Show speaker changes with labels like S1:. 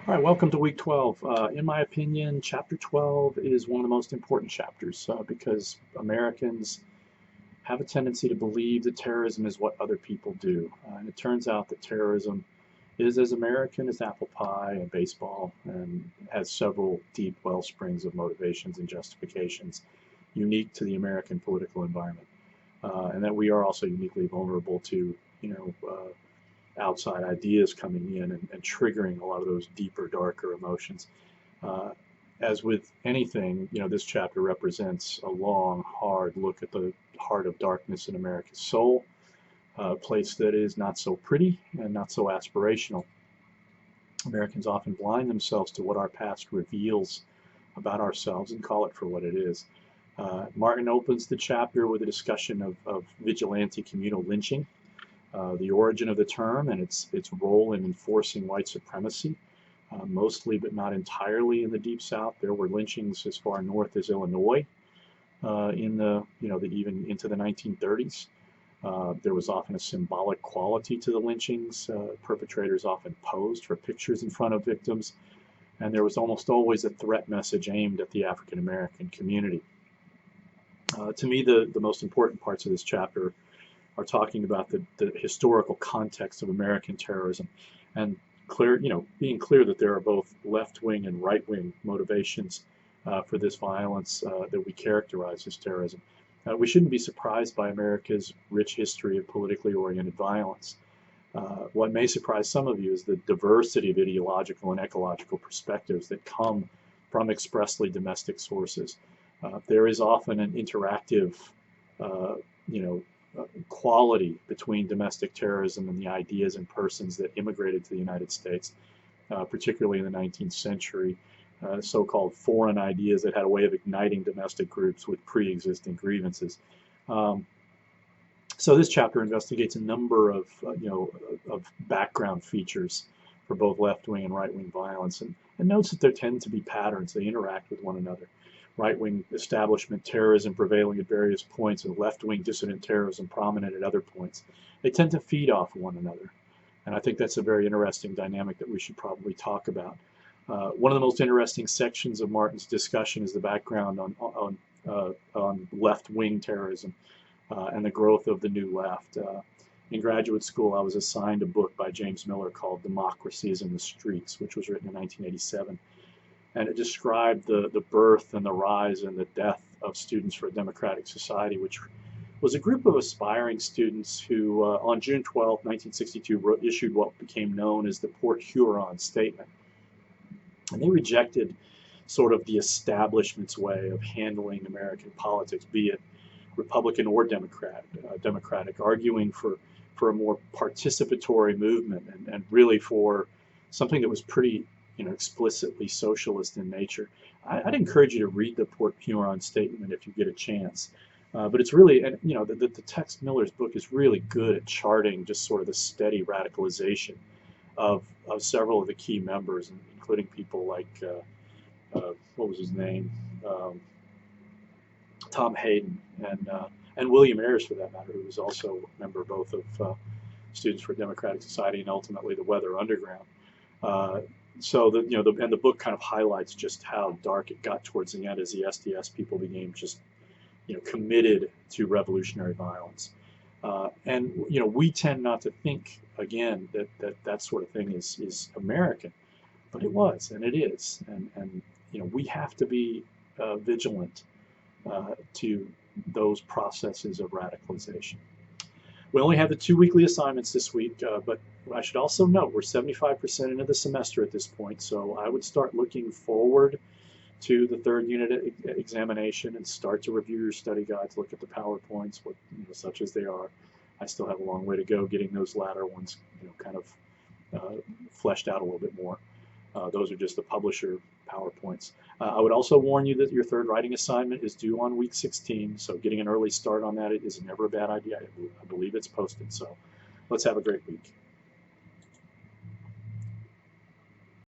S1: All right, welcome to week 12. In my opinion, chapter 12 is one of the most important chapters because Americans have a tendency to believe that terrorism is what other people do. And it turns out that terrorism is as American as apple pie and baseball and has several deep well springs of motivations and justifications unique to the American political environment. And that we are also uniquely vulnerable to, outside ideas coming in and triggering a lot of those deeper, darker emotions. Uh, as with anything, this chapter represents a long, hard look at the heart of darkness in America's soul, a place that is not so pretty and not so aspirational. Americans often blind themselves to what our past reveals about ourselves and call it for what it is. Martin opens the chapter with a discussion of vigilante communal lynching, the origin of the term and its role in enforcing white supremacy, mostly but not entirely in the Deep South. There were lynchings as far north as Illinois in even into the 1930s. There was often a symbolic quality to the lynchings. Perpetrators often posed for pictures in front of victims, and there was almost always a threat message aimed at the African American community. To me, the most important parts of this chapter are talking about the historical context of American terrorism and being clear that there are both left-wing and right-wing motivations for this violence that we characterize as terrorism. We shouldn't be surprised by America's rich history of politically oriented violence. What may surprise some of you is the diversity of ideological and ecological perspectives that come from expressly domestic sources. There is often an interactive, uh, you know, quality between domestic terrorism and the ideas and persons that immigrated to the United States, particularly in the 19th century, so-called foreign ideas that had a way of igniting domestic groups with pre-existing grievances. Um, so this chapter investigates a number of background features for both left-wing and right-wing violence, and notes that there tend to be patterns. They interact with one another. Right-wing establishment terrorism prevailing at various points and left-wing dissident terrorism prominent at other points. They tend to feed off one another. And I think that's a very interesting dynamic that we should probably talk about. One of the most interesting sections of Martin's discussion is the background on left-wing terrorism and the growth of the new left. In graduate school, I was assigned a book by James Miller called Democracy is in the Streets, which was written in 1987. And it described the birth and the rise and the death of Students for a Democratic Society, which was a group of aspiring students who, on June 12, 1962, issued what became known as the Port Huron Statement. And they rejected sort of the establishment's way of handling American politics, be it Republican or Democratic, arguing for a more participatory movement and really for something that was pretty explicitly socialist in nature. I'd encourage you to read the Port Huron Statement if you get a chance. But it's really, and the text Miller's book is really good at charting just sort of the steady radicalization of several of the key members, including people like, what was his name? Tom Hayden and William Ayers, for that matter, who was also a member both of Students for Democratic Society and ultimately the Weather Underground. So the book kind of highlights just how dark it got towards the end as the SDS people became just committed to revolutionary violence. And we tend not to think again that sort of thing is American, but it was and it is, and we have to be vigilant to those processes of radicalization. We only have the 2 weekly assignments this week, but I should also note we're 75% into the semester at this point, so I would start looking forward to the third unit examination and start to review your study guides, look at the PowerPoints, such as they are. I still have a long way to go getting those latter ones kind of fleshed out a little bit more. Those are just the publisher PowerPoints. I would also warn you that your third writing assignment is due on week 16, so getting an early start on that is never a bad idea. I believe it's posted, so let's have a great week.